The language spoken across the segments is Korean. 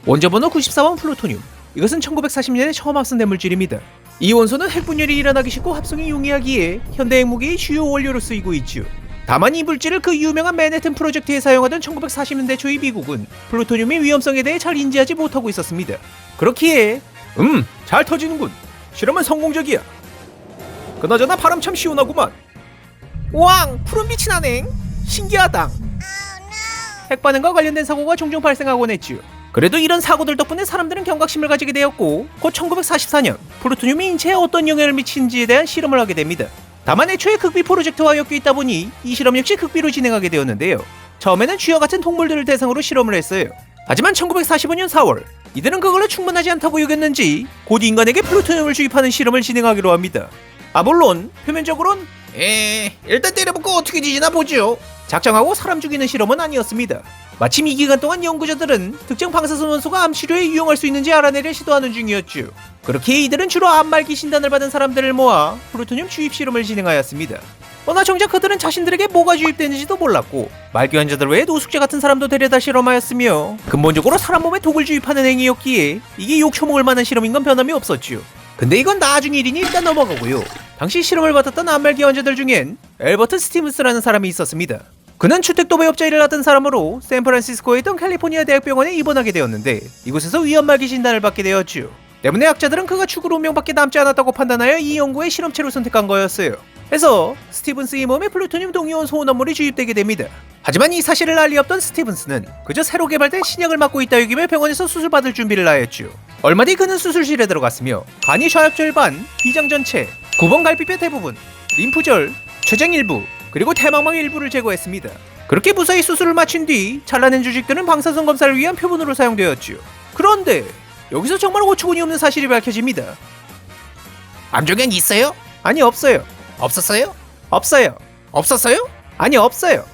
원자번호 94번 플루토늄. 이것은 1940년에 처음 합성된 물질입니다. 이 원소는 핵분열이 일어나기 쉽고 합성이 용이하기에 현대 핵무기의 주요 원료로 쓰이고 있죠. 다만 이 물질을 그 유명한 맨해튼 프로젝트에 사용하던 1940년대 초의 미국은 플루토늄의 위험성에 대해 잘 인지하지 못하고 있었습니다. 그렇기에 잘 터지는군. 실험은 성공적이야. 그나저나 바람 참 시원하구만. 왕, 푸른 빛이 나네. 신기하다. 핵반응과 관련된 사고가 종종 발생하곤 했죠. 그래도 이런 사고들 덕분에 사람들은 경각심을 가지게 되었고 곧 1944년 플루토늄이 인체에 어떤 영향을 미치는지에 대한 실험을 하게 됩니다. 다만 애초에 극비 프로젝트와 엮여 있다 보니 이 실험 역시 극비로 진행하게 되었는데요. 처음에는 쥐와 같은 동물들을 대상으로 실험을 했어요. 하지만 1945년 4월 이들은 그걸로 충분하지 않다고 여겼는지 곧 인간에게 플루토늄을 주입하는 실험을 진행하기로 합니다. 물론 표면적으론 일단 때려보고 어떻게 지지나 보죠. 작정하고 사람 죽이는 실험은 아니었습니다. 마침 이 기간 동안 연구자들은 특정 방사선 원소가 암 치료에 유용할 수 있는지 알아내려 시도하는 중이었죠. 그렇게 이들은 주로 암 말기 진단을 받은 사람들을 모아 플루토늄 주입 실험을 진행하였습니다. 그러나 정작 그들은 자신들에게 뭐가 주입되는지도 몰랐고 말기 환자들 외에 노숙자 같은 사람도 데려다 실험하였으며 근본적으로 사람 몸에 독을 주입하는 행위였기에 이게 욕처먹을 만한 실험인 건 변함이 없었죠. 근데 이건 나중 일이니 일단 넘어가고요. 당시 실험을 받았던 암말기 환자들 중엔 엘버트 스티븐스라는 사람이 있었습니다. 그는 주택도배업자 일을 하던 사람으로 샌프란시스코에 있던 캘리포니아 대학병원에 입원하게 되었는데 이곳에서 위험말기 진단을 받게 되었죠. 때문에 학자들은 그가 죽을 운명밖에 남지 않았다고 판단하여 이 연구의 실험체로 선택한 거였어요. 해서 스티븐스의 몸에 플루토늄 동위원소 혼합물이 주입되게 됩니다. 하지만 이 사실을 알 리 없던 스티븐스는 그저 새로 개발된 신약을 맞고 있다 여기며 병원에서 수술받을 준비를 하였죠. 얼마 뒤 그는 수술실에 들어갔으며 간이 좌엽절반, 비장 전체, 9번 갈비뼈 대부분, 림프절, 췌장 일부, 그리고 태망막 일부를 제거했습니다. 그렇게 무사히 수술을 마친 뒤 잘라낸 주식들은 방사선 검사를 위한 표본으로 사용되었죠. 그런데 여기서 정말 어처구니 없는 사실이 밝혀집니다. 암종양 있어요? 아니 없어요. 없었어요? 없어요. 없었어요? 아니 없어요.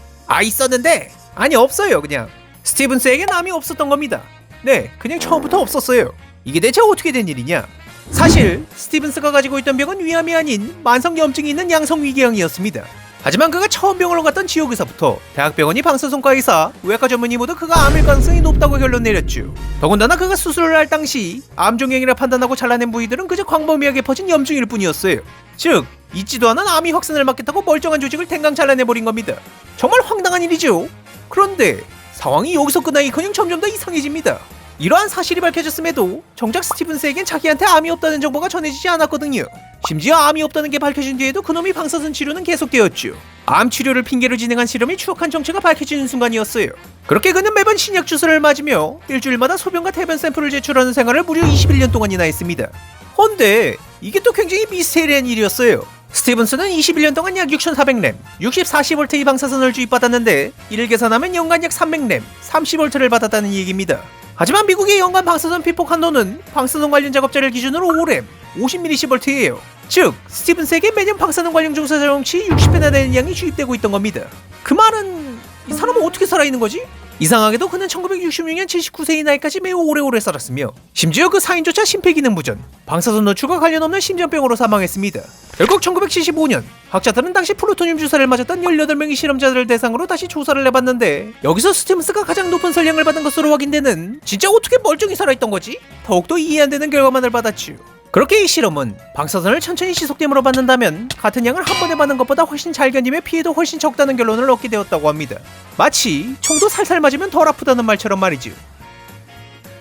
있었는데? 아니 없어요. 그냥 스티븐스에겐 암이 없었던 겁니다. 네, 그냥 처음부터 없었어요. 이게 대체 어떻게 된 일이냐? 사실 스티븐스가 가지고 있던 병은 위암이 아닌 만성염증이 있는 양성위궤양이었습니다. 하지만 그가 처음 병원을 갔던 지역에서부터 대학병원이 방사선과 의사, 의학과 전문의 모두 그가 암일 가능성이 높다고 결론 내렸죠. 더군다나 그가 수술을 할 당시 암종양이라 판단하고 잘라낸 부위들은 그저 광범위하게 퍼진 염증일 뿐이었어요. 즉, 있지도 않은 암이 확산을 막겠다고 멀쩡한 조직을 탱강 잘라내버린 겁니다. 정말 황당한 일이죠. 그런데 상황이 여기서 끝나기커녕 점점 더 이상해집니다. 이러한 사실이 밝혀졌음에도 정작 스티븐스에겐 자기한테 암이 없다는 정보가 전해지지 않았거든요. 심지어 암이 없다는 게 밝혀진 뒤에도 그놈이 방사선 치료는 계속되었죠. 암 치료를 핑계로 진행한 실험이 추억한 정체가 밝혀지는 순간이었어요. 그렇게 그는 매번 신약 주사를 맞으며 일주일마다 소변과 태변 샘플을 제출하는 생활을 무려 21년 동안이나 했습니다. 헌데 이게 또 굉장히 미스테리한 일이었어요. 스티븐스는 21년 동안 약 6,400램, 64V의 방사선을 주입받았는데 이를 계산하면 연간 약 300램, 30V를 받았다는 얘기입니다. 하지만 미국의 연간 방사선 피폭 한도는 방사선 관련 작업자를 기준으로 5램, 50mSV예요. 즉, 스티븐스에게 매년 방사선 관련 주사 사용치 60배나 되는 양이 주입되고 있던 겁니다. 그 말은 이 사람은 어떻게 살아있는 거지? 이상하게도 그는 1966년 79세의 나이까지 매우 오래오래 살았으며 심지어 그 사인조차 심폐기능 부전, 방사선 노출과 관련 없는 심장병으로 사망했습니다. 결국 1975년 학자들은 당시 플루토늄 주사를 맞았던 18명의 실험자들을 대상으로 다시 조사를 해봤는데 여기서 스티븐스가 가장 높은 선량을 받은 것으로 확인되는 진짜 어떻게 멀쩡히 살아있던 거지? 더욱더 이해 안 되는 결과만을 받았죠. 그렇게 이 실험은 방사선을 천천히 시속됨으로 받는다면 같은 양을 한 번에 받는 것보다 훨씬 잘 견디며 피해도 훨씬 적다는 결론을 얻게 되었다고 합니다. 마치 총도 살살 맞으면 덜 아프다는 말처럼 말이죠.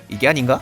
이게 아닌가?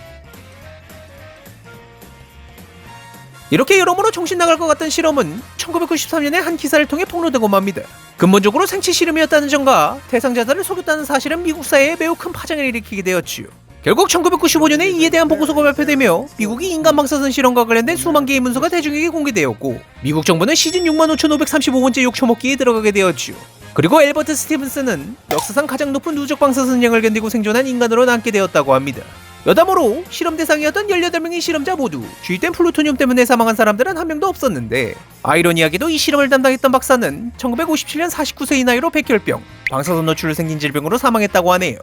이렇게 여러모로 정신 나갈 것 같던 실험은 1993년에 한 기사를 통해 폭로되고 맙니다. 근본적으로 생체 실험이었다는 점과 대상자들을 속였다는 사실은 미국 사회에 매우 큰 파장을 일으키게 되었지요. 결국 1995년에 이에 대한 보고서가 발표되며 미국이 인간 방사선 실험과 관련된 수만 개의 문서가 대중에게 공개되었고 미국 정부는 시즌 65,535번째 욕처먹기에 들어가게 되었죠. 그리고 엘버트 스티븐스는 역사상 가장 높은 누적 방사선량을 견디고 생존한 인간으로 남게 되었다고 합니다. 여담으로 실험 대상이었던 18명의 실험자 모두 주입된 플루토늄 때문에 사망한 사람들은 한 명도 없었는데 아이러니하게도 이 실험을 담당했던 박사는 1957년 49세의 나이로 백혈병, 방사선 노출로 생긴 질병으로 사망했다고 하네요.